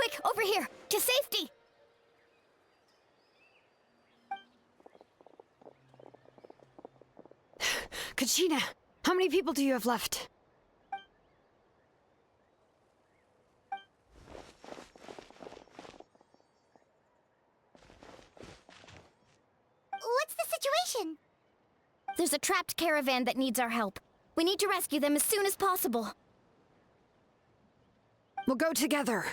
Quick, over here! To safety! Kachina, how many people do you have left? What's the situation? There's a trapped caravan that needs our help. We need to rescue them as soon as possible. We'll go together.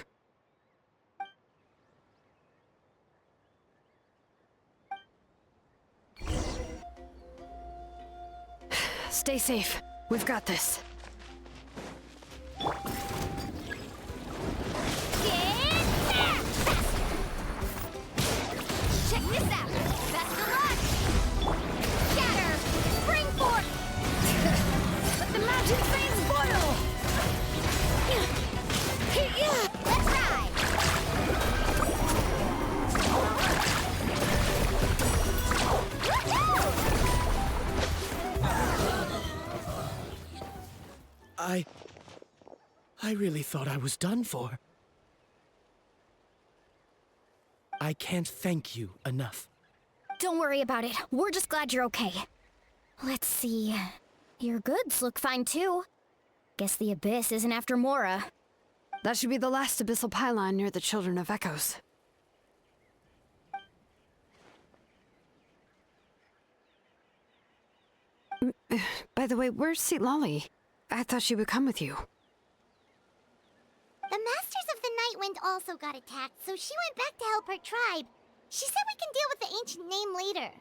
Stay safe. We've got this. Check this out! Best of luck! Scatter! Spring forth! Let the mountain flames boil! Let's ride! I really thought I was done for. I can't thank you enough. Don't worry about it. We're just glad you're okay. Let's see. Your goods look fine too. Guess the Abyss isn't after Mora. That should be the last abyssal pylon near the Children of Echoes. By the way, where's Lolly? I thought she would come with you. The Masters of the Nightwind also got attacked, so she went back to help her tribe. She said we can deal with the ancient name later.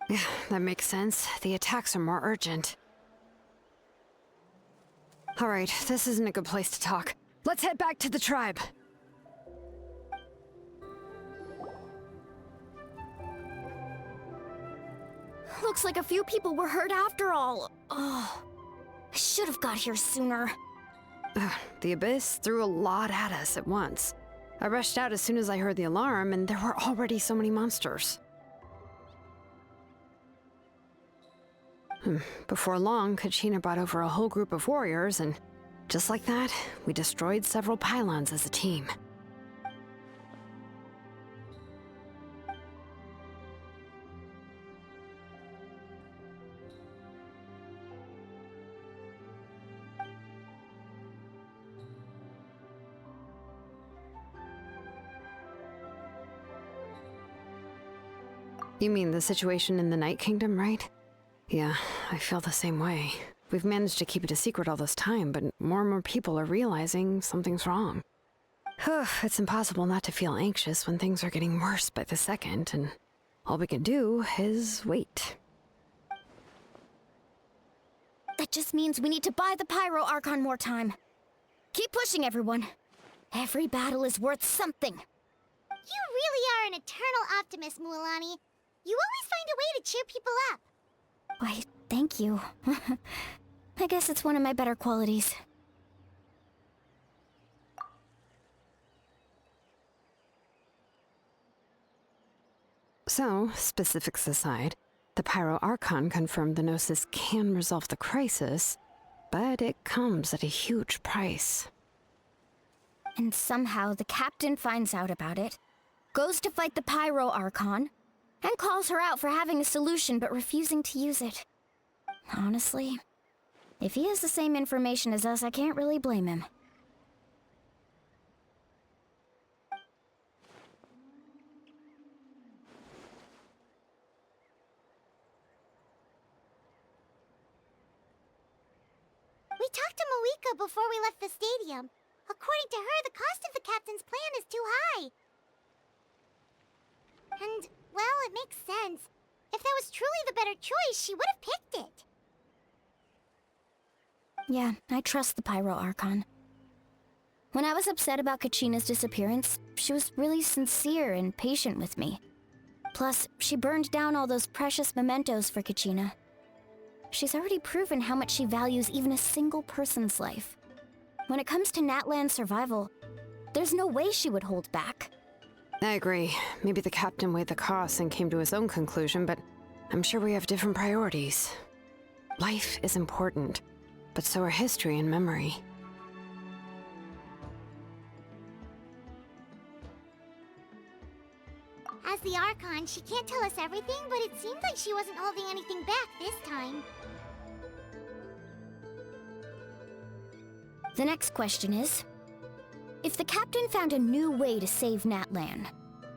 Yeah, that makes sense. The attacks are more urgent. Alright, this isn't a good place to talk. Let's head back to the tribe. Looks like a few people were hurt after all. Oh, I should have got here sooner. The Abyss threw a lot at us at once. I rushed out as soon as I heard the alarm, and there were already so many monsters. Before long, Kachina brought over a whole group of warriors, and just like that, we destroyed several pylons as a team. You mean the situation in the Night Kingdom, right? Yeah, I feel the same way. We've managed to keep it a secret all this time, but more and more people are realizing something's wrong. It's impossible not to feel anxious when things are getting worse by the second, and all we can do is wait. That just means we need to buy the Pyro Arcon more time. Keep pushing, everyone. Every battle is worth something. You really are an eternal optimist, Mualani. You always find a way to cheer people up. Why, thank you. I guess it's one of my better qualities. So, specifics aside, the Pyro Archon confirmed the Gnosis can resolve the crisis, but it comes at a huge price. And somehow the captain finds out about it, goes to fight the Pyro Archon, and calls her out for having a solution but refusing to use it. Honestly, if he has the same information as us, I can't really blame him. We talked to Moika before we left the stadium. According to her, the cost of the captain's plan is too high. And, well, it makes sense. If that was truly the better choice, she would have picked it. Yeah, I trust the Pyro Archon. When I was upset about Kachina's disappearance, she was really sincere and patient with me. Plus, she burned down all those precious mementos for Kachina. She's already proven how much she values even a single person's life. When it comes to Natlan's survival, there's no way she would hold back. I agree. Maybe the captain weighed the costs and came to his own conclusion, but I'm sure we have different priorities. Life is important, but so are history and memory. Arcon, she can't tell us everything, but it seemed like she wasn't holding anything back this time. The next question is, if the captain found a new way to save Natlan,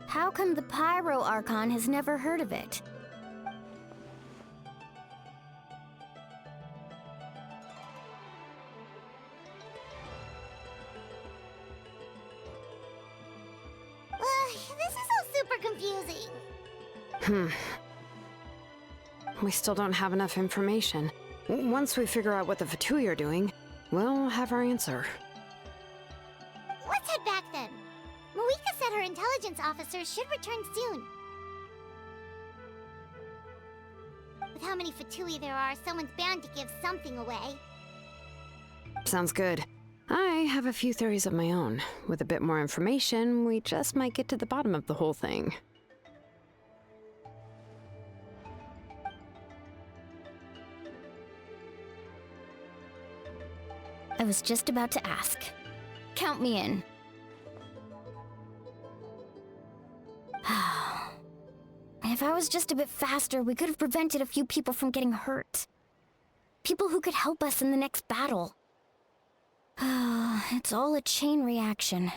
how come the Pyro Archon has never heard of it? This is all super confusing. We still don't have enough information. Once we figure out what the Fatui are doing, we'll have our answer. Let's head back then. Moika said her intelligence officers should return soon. With how many Fatui there are, someone's bound to give something away. Sounds good. I have a few theories of my own. With a bit more information, we just might get to the bottom of the whole thing. I was just about to ask. Count me in. If I was just a bit faster, we could have prevented a few people from getting hurt. People who could help us in the next battle. It's all a chain reaction.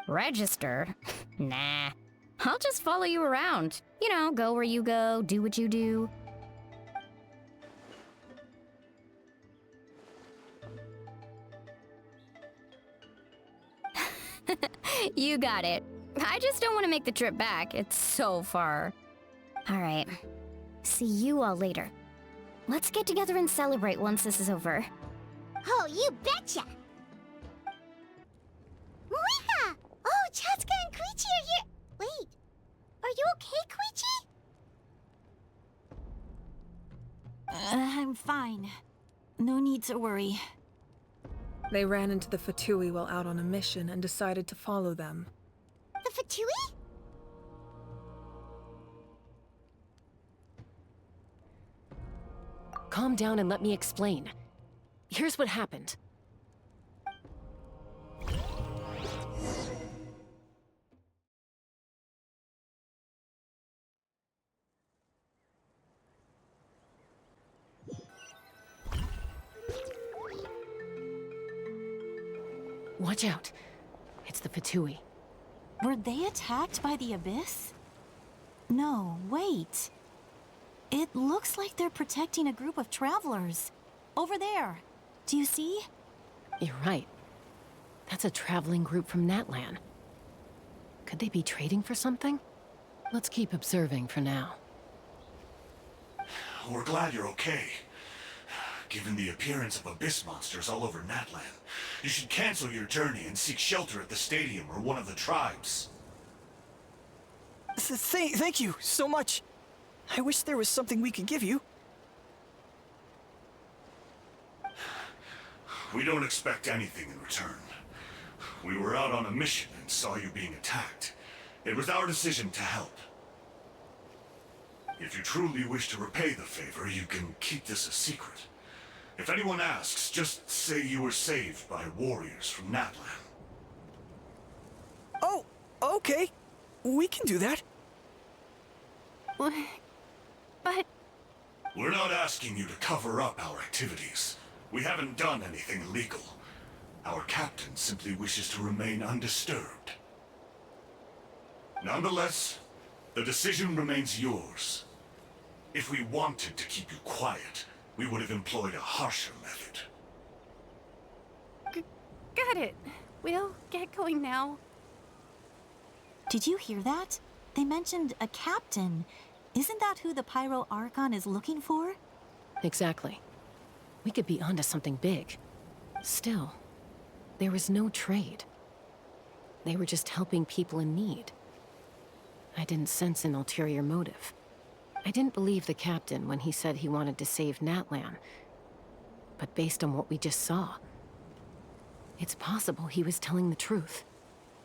Register? Nah. I'll just follow you around. You know, go where you go, do what you do. You got it. I just don't want to make the trip back. It's so far. All right. See you all later. Let's get together and celebrate once this is over. Oh, you betcha! Moika! Oh, Chaska and Koichi are here! Wait, are you okay, Koichi? I'm fine. No need to worry. They ran into the Fatui while out on a mission and decided to follow them. The Fatui? Calm down and let me explain. Here's what happened. Watch out. It's the Fatui. Were they attacked by the Abyss? No, wait. It looks like they're protecting a group of travelers. Over there. Do you see? You're right. That's a traveling group from Natlan. Could they be trading for something? Let's keep observing for now. We're glad you're okay. Given the appearance of abyss monsters all over Natlan, you should cancel your journey and seek shelter at the stadium or one of the tribes. Thank you so much. I wish there was something we could give you. We don't expect anything in return. We were out on a mission and saw you being attacked. It was our decision to help. If you truly wish to repay the favor, you can keep this a secret. If anyone asks, just say you were saved by warriors from Natlan. Oh, okay. We can do that. But... We're not asking you to cover up our activities. We haven't done anything illegal. Our captain simply wishes to remain undisturbed. Nonetheless, the decision remains yours. If we wanted to keep you quiet, we would have employed a harsher method. Got it. We'll get going now. Did you hear that? They mentioned a captain. Isn't that who the Pyro Archon is looking for? Exactly. We could be onto something big. Still, there was no trade. They were just helping people in need. I didn't sense an ulterior motive. I didn't believe the captain when he said he wanted to save Natlan. But based on what we just saw, it's possible he was telling the truth.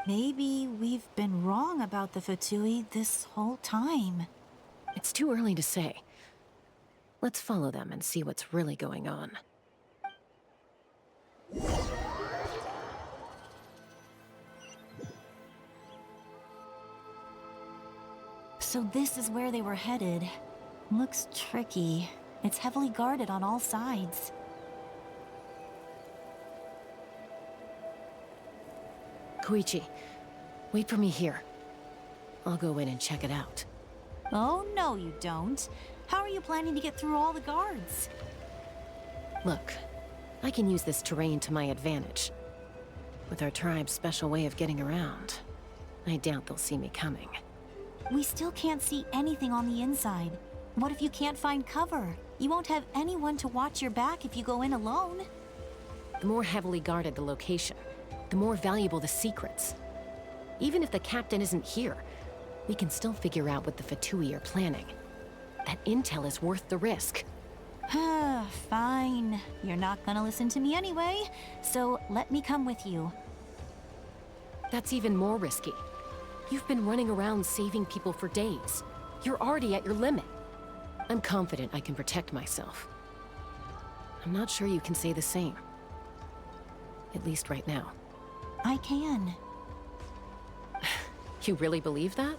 Maybe we've been wrong about the Fatui this whole time. It's too early to say. Let's follow them and see what's really going on. So this is where they were headed. Looks tricky. It's heavily guarded on all sides. Koichi, wait for me here. I'll go in and check it out. Oh, no, you don't. How are you planning to get through all the guards? Look, I can use this terrain to my advantage. With our tribe's special way of getting around, I doubt they'll see me coming. We still can't see anything on the inside. What if you can't find cover? You won't have anyone to watch your back if you go in alone. The more heavily guarded the location, the more valuable the secrets. Even if the captain isn't here, we can still figure out what the Fatui are planning. That intel is worth the risk. Fine. You're not gonna listen to me anyway, so let me come with you. That's even more risky. You've been running around saving people for days. You're already at your limit. I'm confident I can protect myself. I'm not sure you can say the same. At least right now. I can. You really believe that?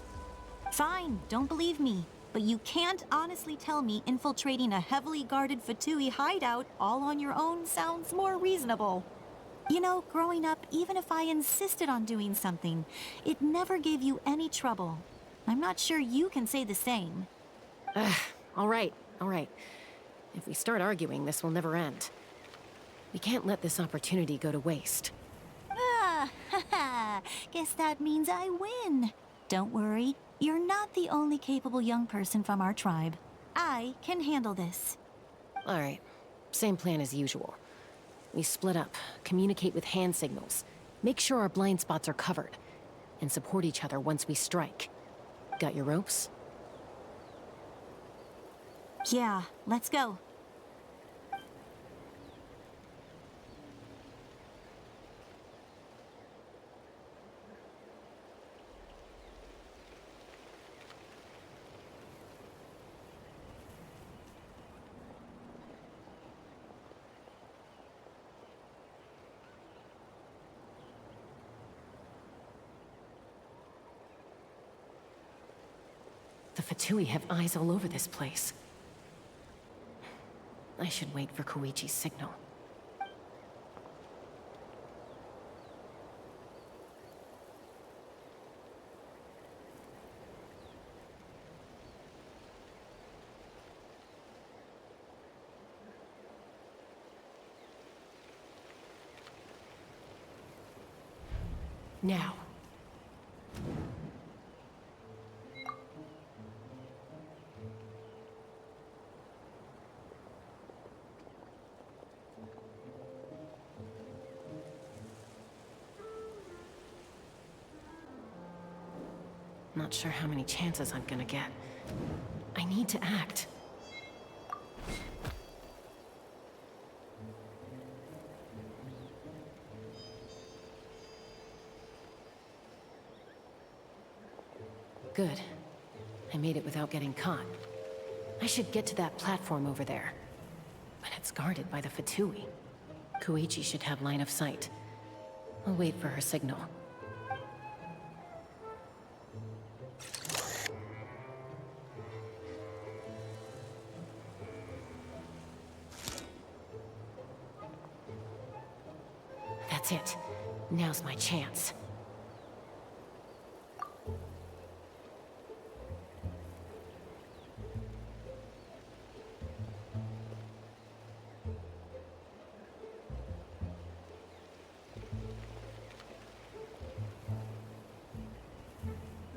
Fine, don't believe me. But you can't honestly tell me infiltrating a heavily guarded Fatui hideout all on your own sounds more reasonable. You know, growing up, even if I insisted on doing something, it never gave you any trouble. I'm not sure you can say the same. All right. If we start arguing, this will never end. We can't let this opportunity go to waste. Guess that means I win. Don't worry, you're not the only capable young person from our tribe. I can handle this. All right, same plan as usual. We split up, communicate with hand signals, make sure our blind spots are covered, and support each other once we strike. Got your ropes? Yeah, let's go. The Fatui have eyes all over this place. I should wait for Koichi's signal. Now. Not sure how many chances I'm gonna get. I need to act. Good. I made it without getting caught. I should get to that platform over there. But it's guarded by the Fatui. Koichi should have line of sight. I'll wait for her signal. That's it. Now's my chance.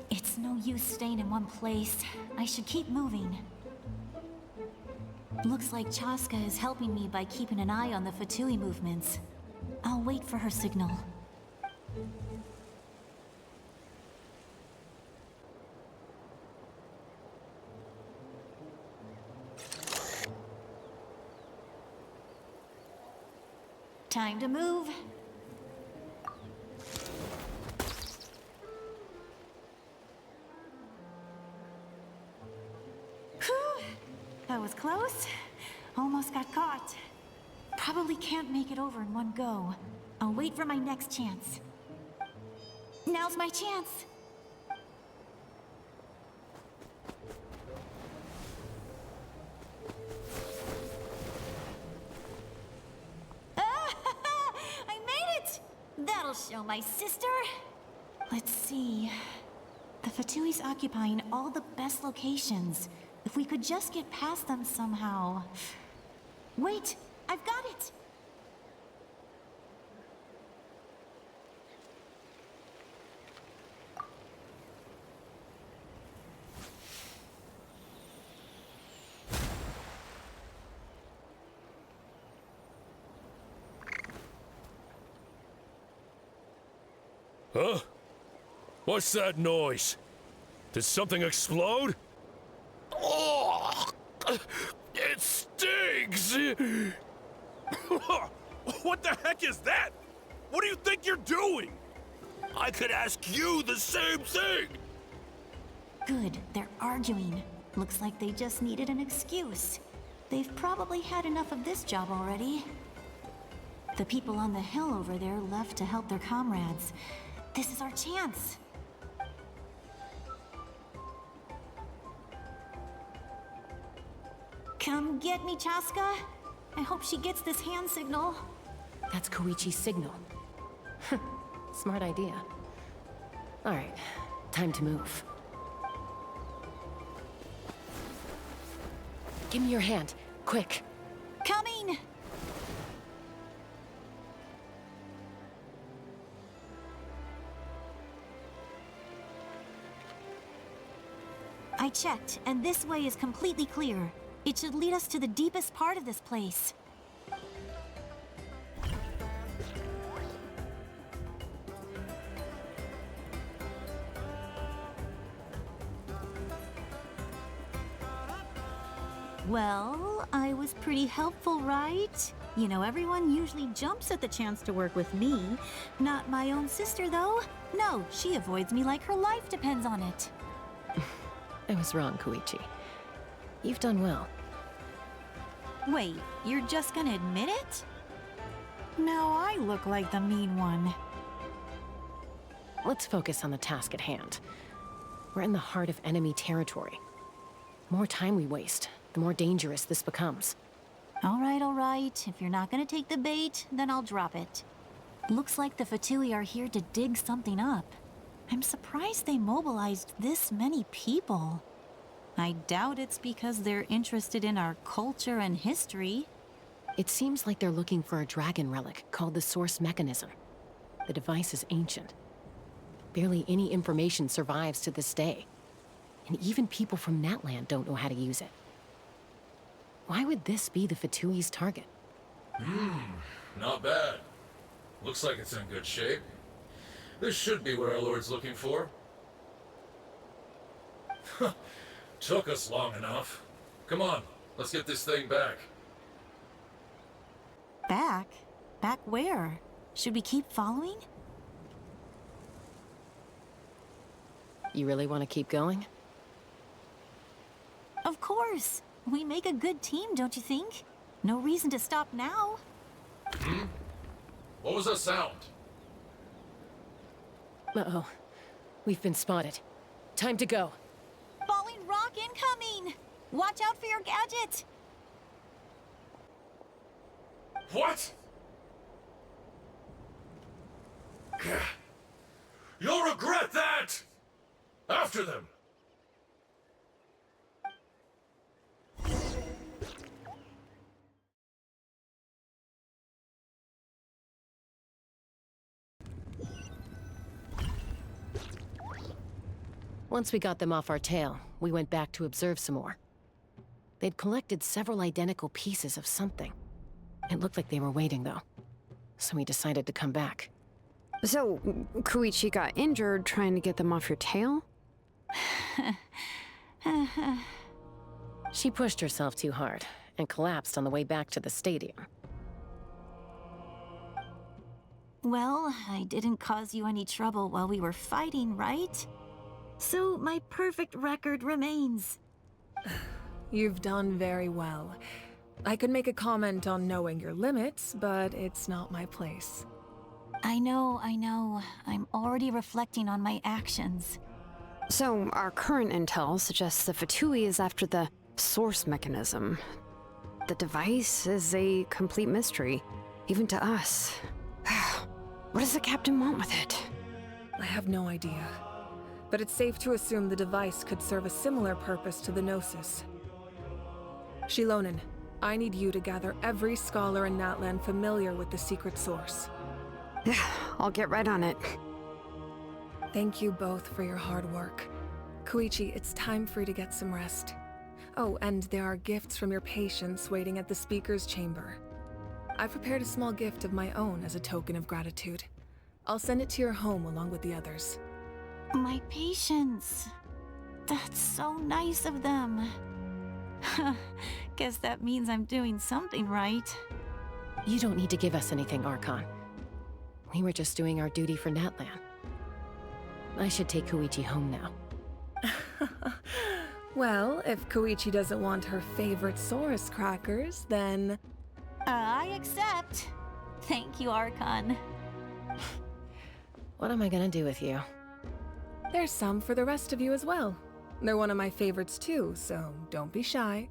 It's no use staying in one place. I should keep moving. Looks like Chaska is helping me by keeping an eye on the Fatui movements. I'll wait for her signal. Time to move. Whew. That was close. Almost got caught. Probably can't make it over in one go. I'll wait for my next chance. Now's my chance. I'll show my sister. Let's see. The Fatui's occupying all the best locations. If we could just get past them somehow. Wait, I've got it! Huh? What's that noise? Did something explode? Oh! It stings! What the heck is that? What do you think you're doing? I could ask you the same thing! Good, they're arguing. Looks like they just needed an excuse. They've probably had enough of this job already. The people on the hill over there left to help their comrades. This is our chance. Come get me, Chaska. I hope she gets this hand signal. That's Koichi's signal. Smart idea. All right, time to move. Give me your hand, quick. Coming! I checked, and this way is completely clear. It should lead us to the deepest part of this place. Well, I was pretty helpful, right? You know, everyone usually jumps at the chance to work with me. Not my own sister, though. No, she avoids me like her life depends on it. I was wrong, Koichi. You've done well. Wait, you're just gonna admit it? Now I look like the mean one. Let's focus on the task at hand. We're in the heart of enemy territory. The more time we waste, the more dangerous this becomes. All right. If you're not gonna take the bait, then I'll drop it. Looks like the Fatui are here to dig something up. I'm surprised they mobilized this many people. I doubt it's because they're interested in our culture and history. It seems like they're looking for a dragon relic called the Source Mechanism. The device is ancient. Barely any information survives to this day. And even people from Natlan don't know how to use it. Why would this be the Fatui's target? Not bad. Looks like it's in good shape. This should be what our Lord's looking for. Took us long enough. Come on, let's get this thing back. Back? Back where? Should we keep following? You really want to keep going? Of course! We make a good team, don't you think? No reason to stop now. What was that sound? Uh-oh. We've been spotted. Time to go. Falling rock incoming! Watch out for your gadget! What? You'll regret that! After them! Once we got them off our tail, we went back to observe some more. They'd collected several identical pieces of something. It looked like they were waiting, though. So we decided to come back. So, Koichi got injured trying to get them off your tail? She pushed herself too hard and collapsed on the way back to the stadium. Well, I didn't cause you any trouble while we were fighting, right? So my perfect record remains. You've done very well. I could make a comment on knowing your limits, but it's not my place. I know. I'm already reflecting on my actions. So, our current intel suggests the Fatui is after the Source Mechanism. The device is a complete mystery, even to us. What does the captain want with it? I have no idea. But it's safe to assume the device could serve a similar purpose to the Gnosis. Shilonen, I need you to gather every scholar in Natlan familiar with the secret source. Yeah, I'll get right on it. Thank you both for your hard work. Koichi, it's time for you to get some rest. Oh, and there are gifts from your patients waiting at the speaker's chamber. I've prepared a small gift of my own as a token of gratitude. I'll send it to your home along with the others. My patience. That's so nice of them. Guess that means I'm doing something right. You don't need to give us anything, Arcon. We were just doing our duty for Natlan. I should take Koichi home now. Well, if Koichi doesn't want her favorite Saurus crackers, then... I accept. Thank you, Arcon. What am I gonna do with you? There's some for the rest of you as well. They're one of my favorites too, so don't be shy.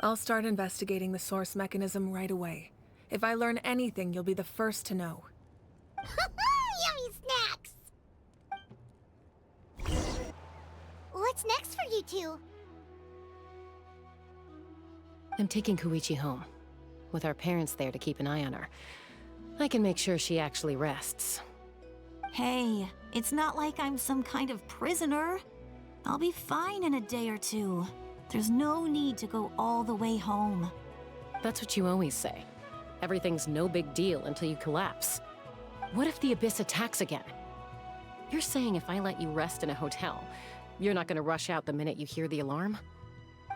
I'll start investigating the source mechanism right away. If I learn anything, you'll be the first to know. Yummy snacks! What's next for you two? I'm taking Koichi home. With our parents there to keep an eye on her. I can make sure she actually rests. Hey, it's not like I'm some kind of prisoner. I'll be fine in a day or two. There's no need to go all the way home. That's what you always say. Everything's no big deal until you collapse. What if the Abyss attacks again? You're saying if I let you rest in a hotel, you're not gonna rush out the minute you hear the alarm?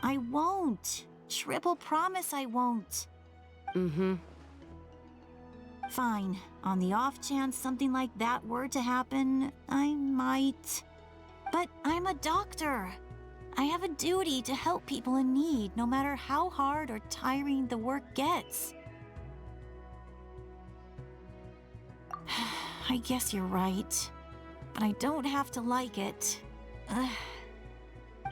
I won't. Triple promise I won't. Mm-hmm. Fine. On the off chance something like that were to happen, I might. But I'm a doctor. I have a duty to help people in need, no matter how hard or tiring the work gets. I guess you're right. But I don't have to like it. This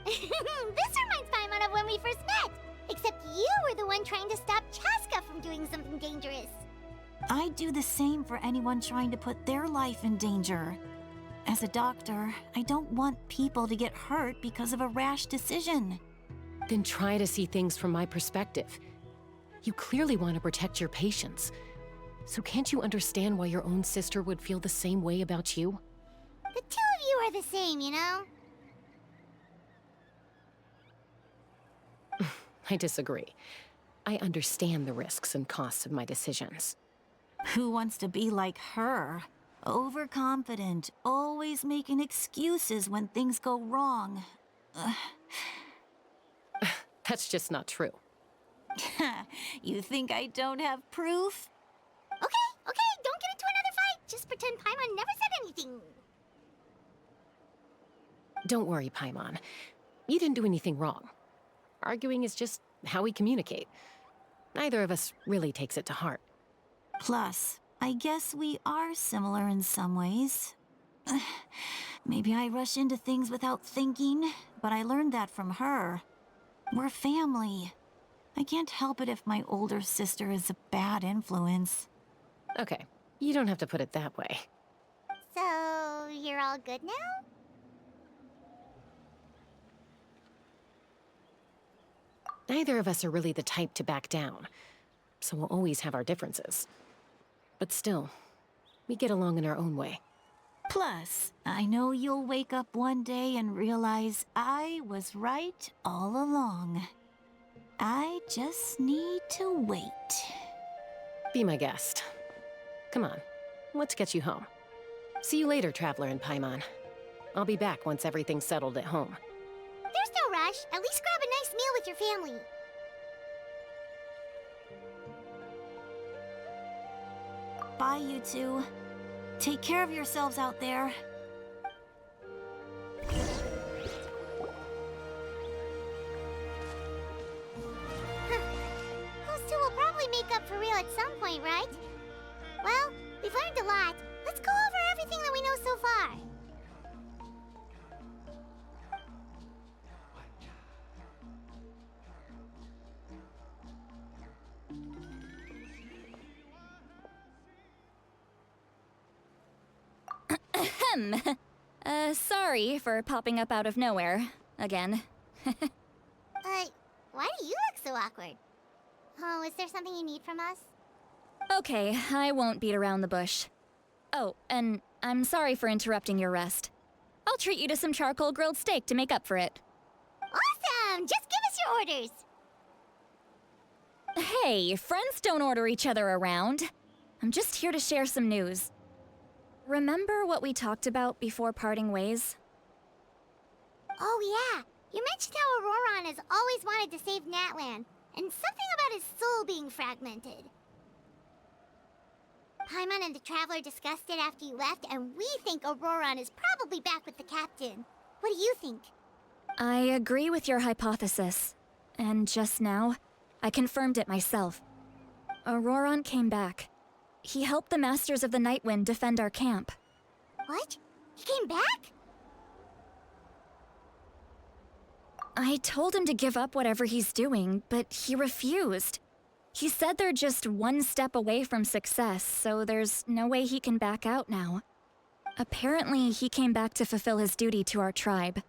reminds Paimon of when we first met! Except you were the one trying to stop Chaska from doing something dangerous. I'd do the same for anyone trying to put their life in danger. As a doctor, I don't want people to get hurt because of a rash decision. Then try to see things from my perspective. You clearly want to protect your patients. So can't you understand why your own sister would feel the same way about you? The two of you are the same, you know? I disagree. I understand the risks and costs of my decisions. Who wants to be like her? Overconfident, always making excuses when things go wrong. That's just not true. You think I don't have proof? Okay, don't get into another fight. Just pretend Paimon never said anything. Don't worry, Paimon. You didn't do anything wrong. Arguing is just how we communicate. Neither of us really takes it to heart. Plus, I guess we are similar in some ways. Maybe I rush into things without thinking, but I learned that from her. We're family. I can't help it if my older sister is a bad influence. Okay, you don't have to put it that way. So, you're all good now? Neither of us are really the type to back down, so we'll always have our differences. But still, we get along in our own way. Plus, I know you'll wake up one day and realize I was right all along. I just need to wait. Be my guest. Come on, let's get you home. See you later, Traveler and Paimon. I'll be back once everything's settled at home. There's no rush. At least grab a nice meal with your family. Bye, you two. Take care of yourselves out there. Those two will probably make up for real at some point, right? Well, we've learned a lot. Let's go over everything that we know so far. Sorry for popping up out of nowhere. Again. Why do you look so awkward? Oh, is there something you need from us? Okay, I won't beat around the bush. Oh, and I'm sorry for interrupting your rest. I'll treat you to some charcoal grilled steak to make up for it. Awesome! Just give us your orders! Hey, friends don't order each other around. I'm just here to share some news. Remember what we talked about before parting ways? Oh yeah, you mentioned how Auroron has always wanted to save Natlan, and something about his soul being fragmented. Paimon and the Traveler discussed it after you left, and we think Auroron is probably back with the captain. What do you think? I agree with your hypothesis. And just now, I confirmed it myself. Auroron came back. He helped the Masters of the Nightwind defend our camp. What? He came back? I told him to give up whatever he's doing, but he refused. He said they're just one step away from success, so there's no way he can back out now. Apparently, he came back to fulfill his duty to our tribe.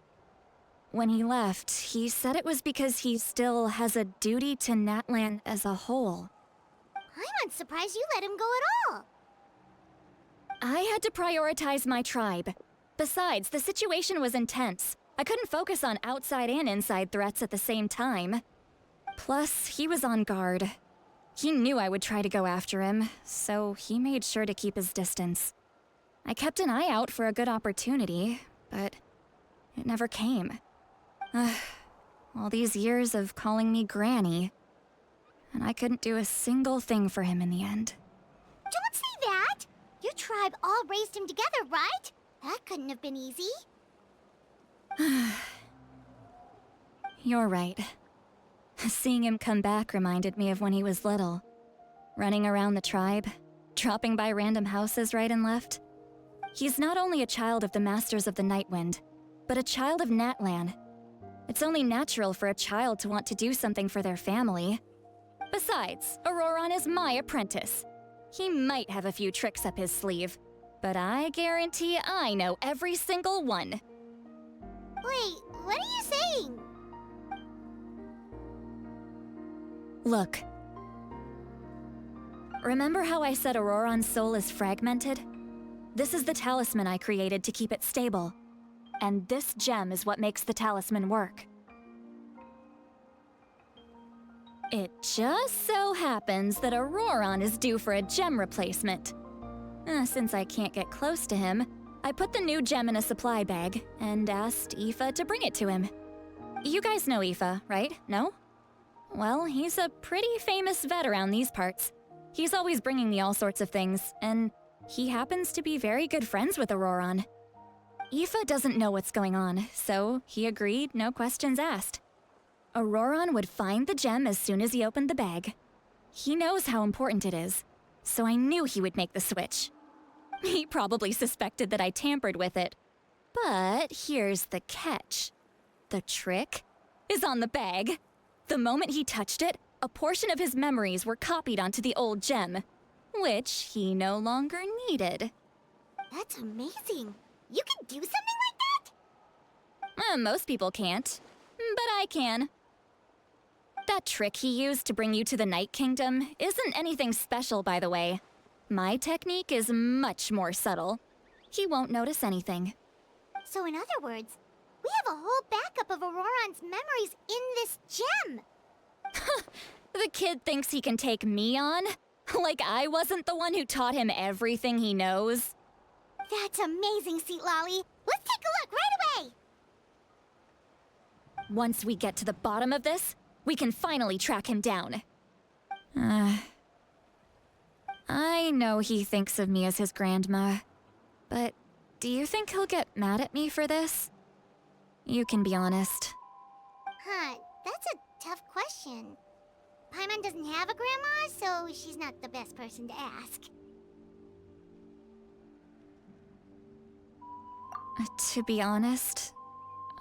When he left, he said it was because he still has a duty to Natlan as a whole. I'm surprised you let him go at all. I had to prioritize my tribe. Besides, the situation was intense. I couldn't focus on outside and inside threats at the same time. Plus, he was on guard. He knew I would try to go after him, so he made sure to keep his distance. I kept an eye out for a good opportunity, but it never came. All these years of calling me Granny, and I couldn't do a single thing for him in the end. Don't say that! Your tribe all raised him together, right? That couldn't have been easy. You're right. Seeing him come back reminded me of when he was little. Running around the tribe, dropping by random houses right and left. He's not only a child of the Masters of the Nightwind, but a child of Natlan. It's only natural for a child to want to do something for their family. Besides, Auroron is my apprentice. He might have a few tricks up his sleeve, but I guarantee I know every single one. Wait, what are you saying? Look. Remember how I said Auroron's soul is fragmented? This is the talisman I created to keep it stable. And this gem is what makes the talisman work. It just so happens that Auroron is due for a gem replacement. Since I can't get close to him, I put the new gem in a supply bag and asked Aoife to bring it to him. You guys know Aoife, right? No? Well, he's a pretty famous vet around these parts. He's always bringing me all sorts of things, and he happens to be very good friends with Auroron. Aoife doesn't know what's going on, so he agreed, no questions asked. Auroron would find the gem as soon as he opened the bag. He knows how important it is, so I knew he would make the switch. He probably suspected that I tampered with it. But here's the catch. The trick is on the bag. The moment he touched it, a portion of his memories were copied onto the old gem, which he no longer needed. That's amazing. You can do something like that? Most people can't, but I can. That trick he used to bring you to the Night Kingdom isn't anything special, by the way. My technique is much more subtle. He won't notice anything. So in other words, we have a whole backup of Auroron's memories in this gem! The kid thinks he can take me on? Like I wasn't the one who taught him everything he knows? That's amazing, Seat Lolly! Let's take a look right away! Once we get to the bottom of this, we can finally track him down. I know he thinks of me as his grandma, but do you think he'll get mad at me for this? You can be honest. Huh, that's a tough question. Paimon doesn't have a grandma, so she's not the best person to ask. To be honest,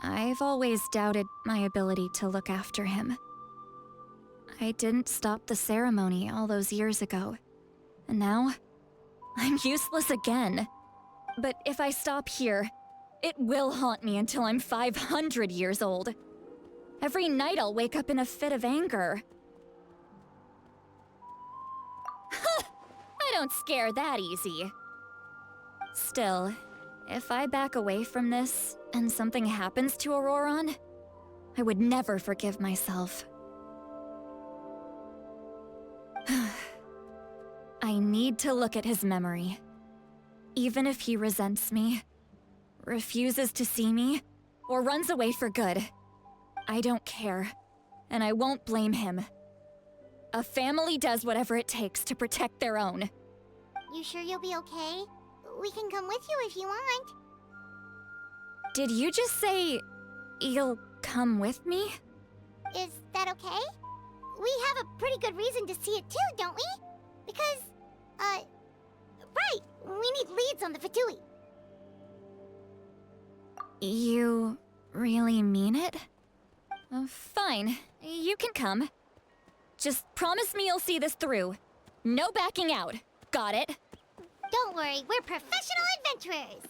I've always doubted my ability to look after him. I didn't stop the ceremony all those years ago, and now I'm useless again. But if I stop here, it will haunt me until I'm 500 years old. Every night I'll wake up in a fit of anger. I don't scare that easy. Still, if I back away from this and something happens to Auroron, I would never forgive myself. I need to look at his memory. Even if he resents me, refuses to see me, or runs away for good, I don't care, and I won't blame him. A family does whatever it takes to protect their own. You sure you'll be okay? We can come with you if you want. Did you just say you'll come with me? Is that okay? We have a pretty good reason to see it too, don't we? Because, right, we need leads on the Fatui. You really mean it? Fine, you can come. Just promise me you'll see this through. No backing out. Got it? Don't worry, we're professional adventurers.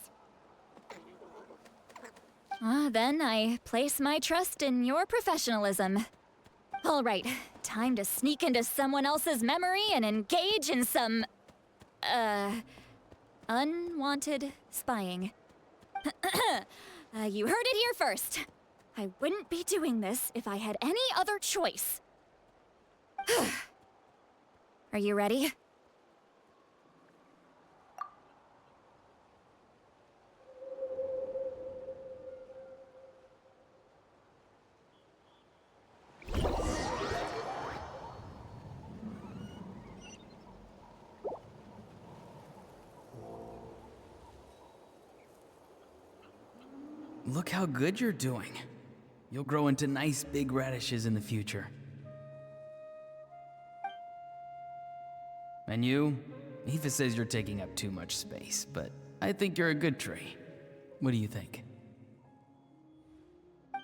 Then I place my trust in your professionalism. All right, time to sneak into someone else's memory and engage in some, unwanted spying. You heard it here first. I wouldn't be doing this if I had any other choice. Are you ready? Look how good you're doing. You'll grow into nice big radishes in the future. And you? Aoife says you're taking up too much space, but I think you're a good tree. What do you think?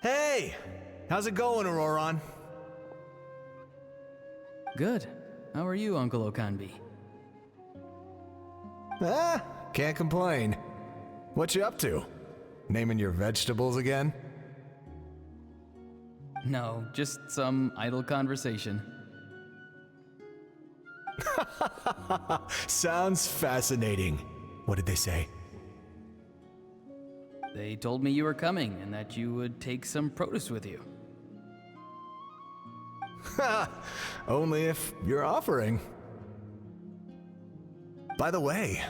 Hey! How's it going, Auroron? Good. How are you, Uncle Okanbi? Can't complain. What you up to? Naming your vegetables again? No, just some idle conversation. Sounds fascinating. What did they say? They told me you were coming and that you would take some produce with you. Only if you're offering. By the way,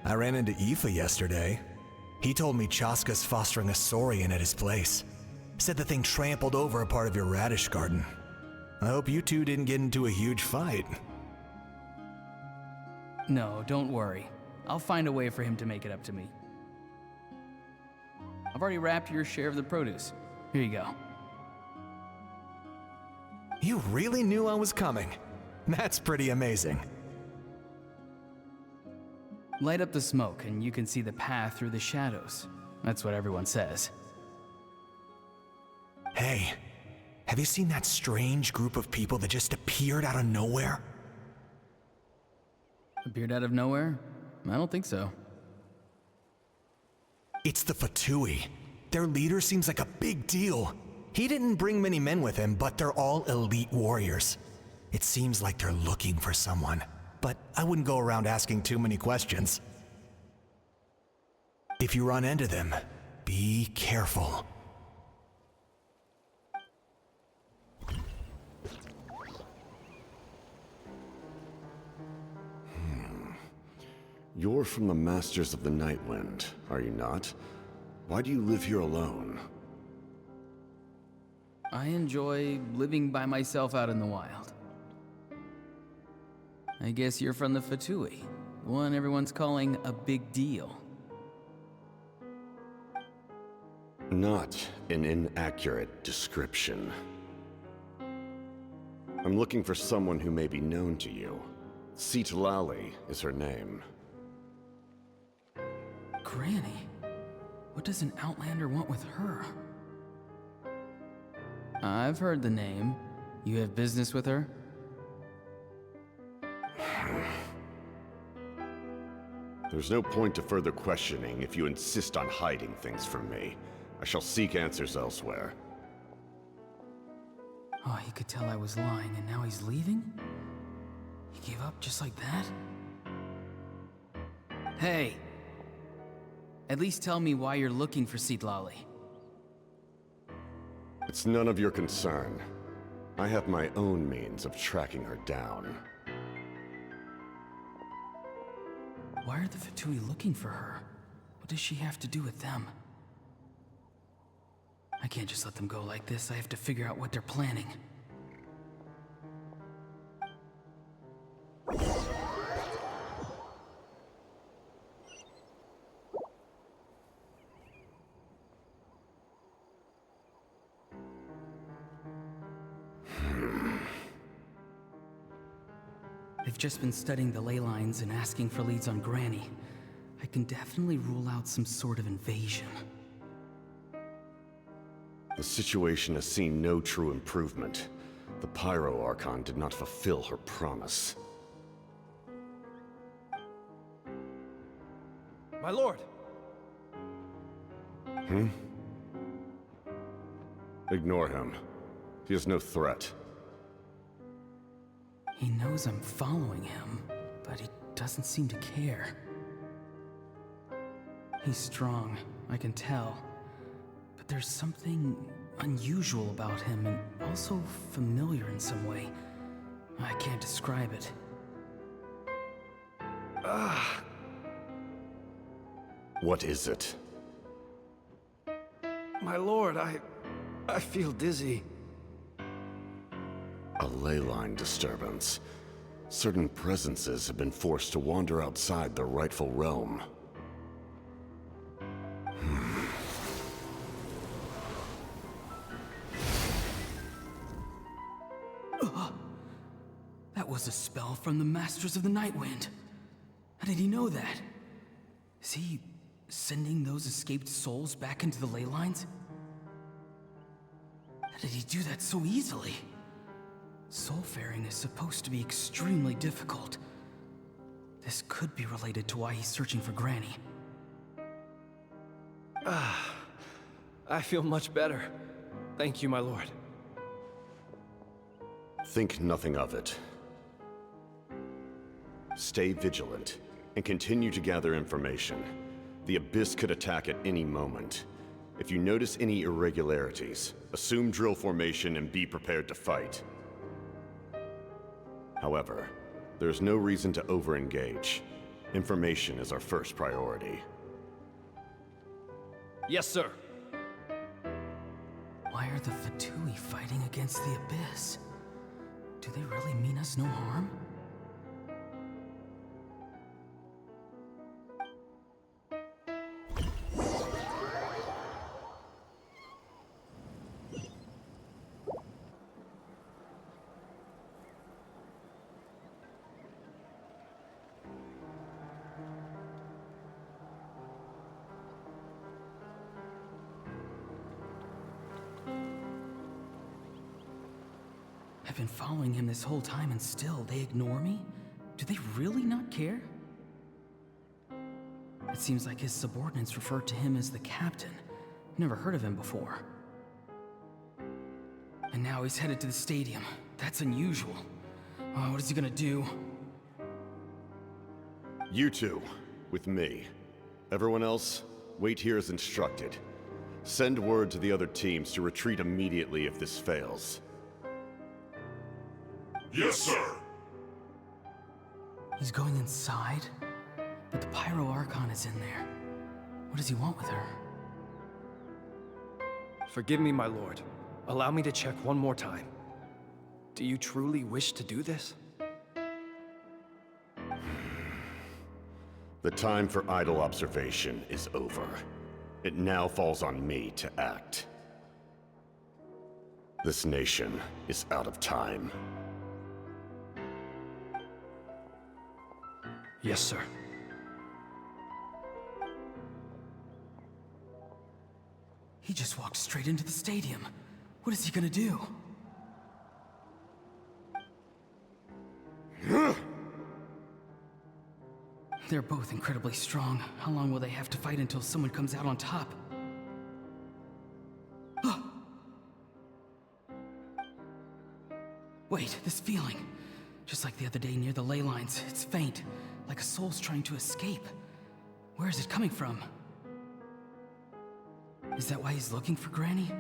I ran into Aoife yesterday. He told me Chaska's fostering a saurian at his place. Said the thing trampled over a part of your radish garden. I hope you two didn't get into a huge fight. No, don't worry. I'll find a way for him to make it up to me. I've already wrapped your share of the produce. Here you go. You really knew I was coming. That's pretty amazing. Light up the smoke and you can see the path through the shadows. That's what everyone says. Hey, have you seen that strange group of people that just appeared out of nowhere? Appeared out of nowhere? I don't think so. It's the Fatui. Their leader seems like a big deal. He didn't bring many men with him, but they're all elite warriors. It seems like they're looking for someone, but I wouldn't go around asking too many questions. If you run into them, be careful. You're from the Masters of the Nightwind, are you not? Why do you live here alone? I enjoy living by myself out in the wild. I guess you're from the Fatui, the one everyone's calling a big deal. Not an inaccurate description. I'm looking for someone who may be known to you. Citlali is her name. Granny? What does an Outlander want with her? I've heard the name. You have business with her? There's no point to further questioning if you insist on hiding things from me. I shall seek answers elsewhere. Oh, he could tell I was lying, and now he's leaving? He gave up just like that? Hey! At least tell me why you're looking for Citlali. It's none of your concern. I have my own means of tracking her down. Why are the Fatui looking for her? What does she have to do with them? I can't just let them go like this. I have to figure out what they're planning. They've just been studying the ley lines and asking for leads on Granny. I can definitely rule out some sort of invasion. The situation has seen no true improvement. The Pyro Archon did not fulfill her promise. My lord! Ignore him. He is no threat. He knows I'm following him, but he doesn't seem to care. He's strong, I can tell. But there's something unusual about him, and also familiar in some way. I can't describe it. What is it? My lord, I feel dizzy. A ley line disturbance. Certain presences have been forced to wander outside their rightful realm. That was a spell from the Masters of the Nightwind. How did he know that? Is he sending those escaped souls back into the ley lines? How did he do that so easily? Soulfaring is supposed to be extremely difficult. This could be related to why he's searching for Granny. I feel much better. Thank you, my lord. Think nothing of it. Stay vigilant, and continue to gather information. The Abyss could attack at any moment. If you notice any irregularities, assume drill formation and be prepared to fight. However, there's no reason to over-engage. Information is our first priority. Yes, sir. Why are the Fatui fighting against the Abyss? Do they really mean us no harm? I've been following him this whole time and still they ignore me? Do they really not care? It seems like his subordinates refer to him as the captain. Never heard of him before. And now he's headed to the stadium. That's unusual. What is he gonna do? You two, with me. Everyone else, wait here as instructed. Send word to the other teams to retreat immediately if this fails. Yes, sir! He's going inside? But the Pyro Archon is in there. What does he want with her? Forgive me, my lord. Allow me to check one more time. Do you truly wish to do this? The time for idle observation is over. It now falls on me to act. This nation is out of time. Yes, sir. He just walked straight into the stadium. What is he gonna do? They're both incredibly strong. How long will they have to fight until someone comes out on top? Wait, this feeling. Just like the other day near the ley lines, it's faint, like a soul's trying to escape. Where is it coming from? Is that why he's looking for Granny?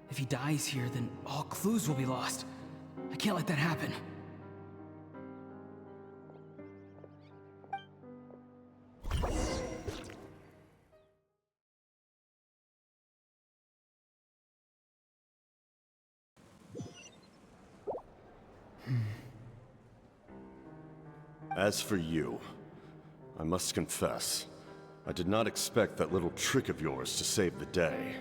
If he dies here, then all clues will be lost. I can't let that happen. As for you, I must confess, I did not expect that little trick of yours to save the day.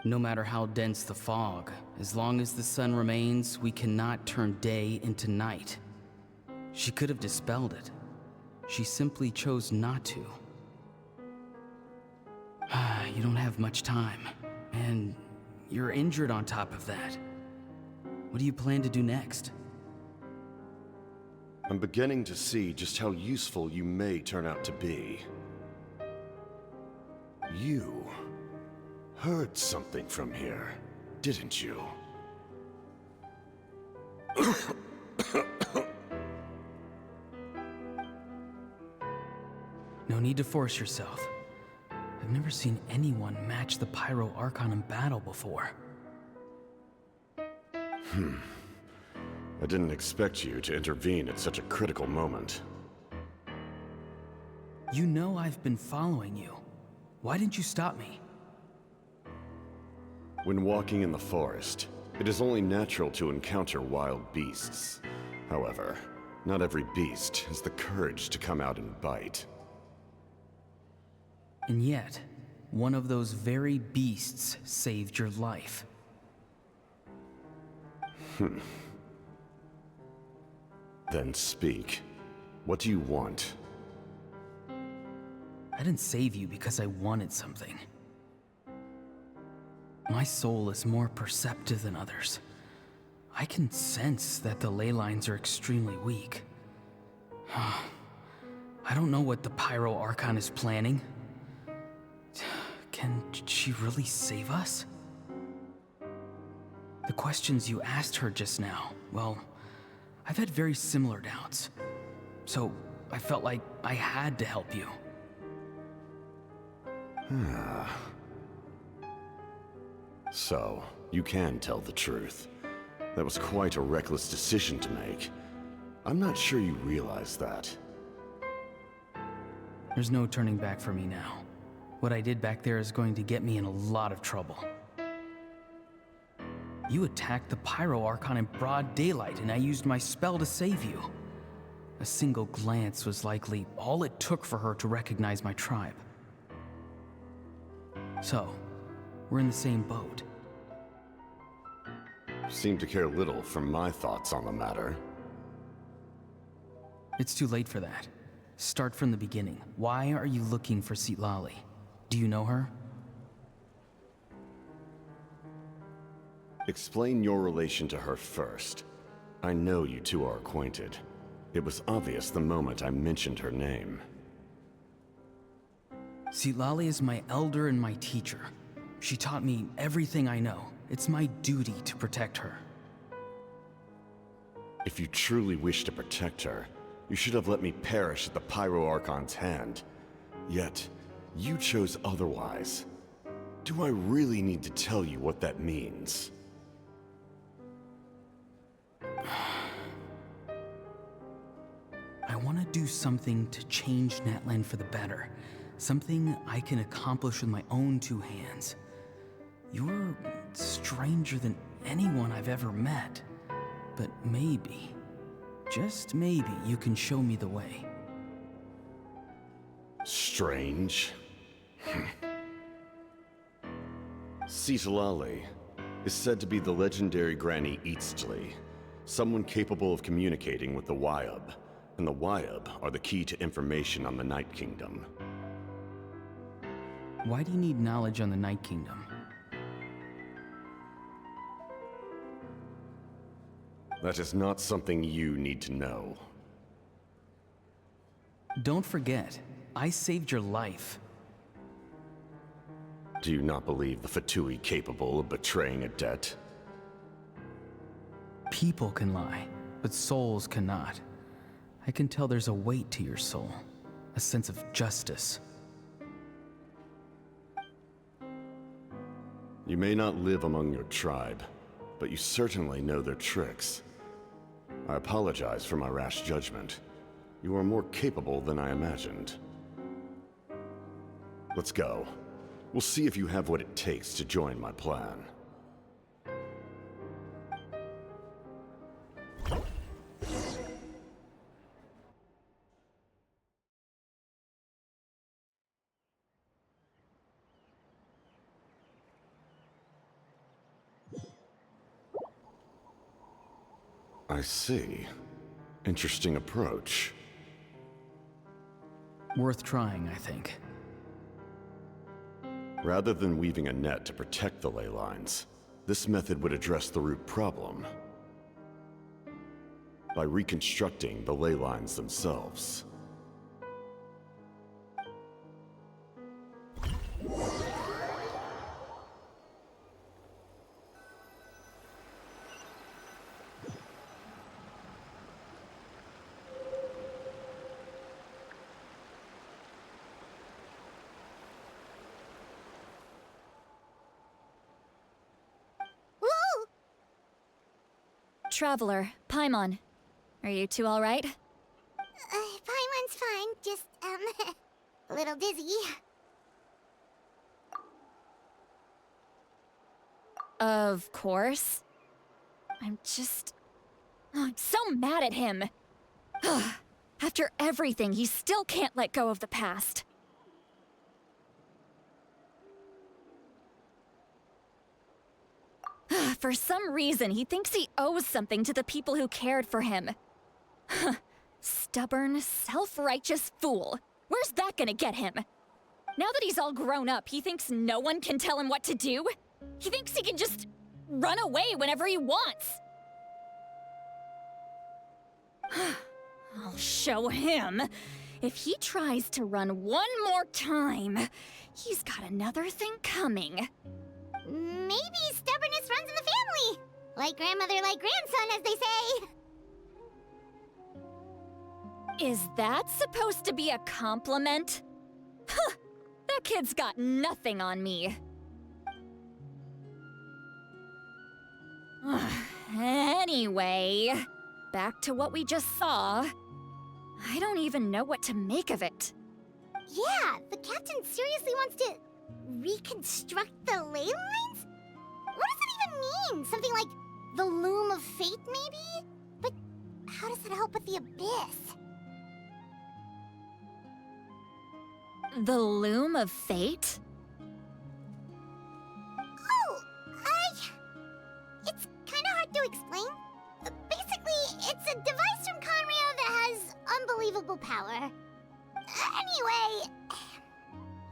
No matter how dense the fog, as long as the sun remains, we cannot turn day into night. She could have dispelled it. She simply chose not to. You don't have much time, and you're injured on top of that. What do you plan to do next? I'm beginning to see just how useful you may turn out to be. You heard something from here, didn't you? No need to force yourself. I've never seen anyone match the Pyro Archon in battle before. I didn't expect you to intervene at such a critical moment. You know I've been following you. Why didn't you stop me? When walking in the forest, it is only natural to encounter wild beasts. However, not every beast has the courage to come out and bite. And yet, one of those very beasts saved your life. Then speak. What do you want? I didn't save you because I wanted something. My soul is more perceptive than others. I can sense that the ley lines are extremely weak. I don't know what the Pyro Archon is planning. Can she really save us? The questions you asked her just now, well, I've had very similar doubts. So I felt like I had to help you. So, you can tell the truth. That was quite a reckless decision to make. I'm not sure you realize that. There's no turning back for me now. What I did back there is going to get me in a lot of trouble. You attacked the Pyro Archon in broad daylight, and I used my spell to save you. A single glance was likely all it took for her to recognize my tribe. So, we're in the same boat. Seem to care little for my thoughts on the matter. It's too late for that. Start from the beginning. Why are you looking for Citlali? Do you know her? Explain your relation to her first. I know you two are acquainted. It was obvious the moment I mentioned her name. Citlali is my elder and my teacher. She taught me everything I know. It's my duty to protect her. If you truly wish to protect her, you should have let me perish at the Pyro Archon's hand. Yet, you chose otherwise. Do I really need to tell you what that means? I want to do something to change Natlan for the better. Something I can accomplish with my own two hands. You're stranger than anyone I've ever met. But maybe, just maybe, you can show me the way. Strange? Citlali is said to be the legendary Granny Eastly, someone capable of communicating with the Wyub, and the Wyub are the key to information on the Night Kingdom. Why do you need knowledge on the Night Kingdom? That is not something you need to know. Don't forget, I saved your life. Do you not believe the Fatui capable of betraying a debt? People can lie, but souls cannot. I can tell there's a weight to your soul, a sense of justice. You may not live among your tribe, but you certainly know their tricks. I apologize for my rash judgment. You are more capable than I imagined. Let's go. We'll see if you have what it takes to join my plan. I see. Interesting approach. Worth trying, I think. Rather than weaving a net to protect the ley lines, this method would address the root problem by reconstructing the ley lines themselves. Traveler, Paimon. Are you two alright? Paimon's fine, just, a little dizzy. Of course. I'm so mad at him. After everything, he still can't let go of the past. For some reason, he thinks he owes something to the people who cared for him. Stubborn, self-righteous fool. Where's that gonna get him? Now that he's all grown up, he thinks no one can tell him what to do? He thinks he can just run away whenever he wants. I'll show him. If he tries to run one more time, he's got another thing coming. Maybe stubbornness runs in the family! Like grandmother, like grandson, as they say. Is that supposed to be a compliment? Huh! That kid's got nothing on me. Anyway, back to what we just saw. I don't even know what to make of it. Yeah, the captain seriously wants to reconstruct the ley lines? What does that even mean? Something like the loom of fate, maybe? But how does that help with the abyss? The loom of fate? Oh, it's kind of hard to explain. Basically, it's a device from Conrio that has unbelievable power. Anyway,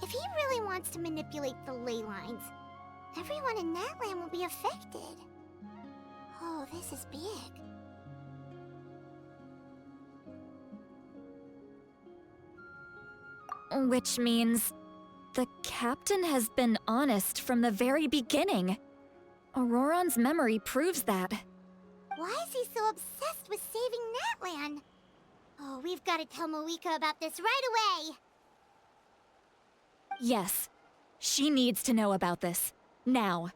if he really wants to manipulate the ley lines, everyone in Natlan will be affected. Oh, this is big. Which means the captain has been honest from the very beginning. Auroron's memory proves that. Why is he so obsessed with saving Natlan? Oh, we've got to tell Moeka about this right away. Yes, she needs to know about this. Now.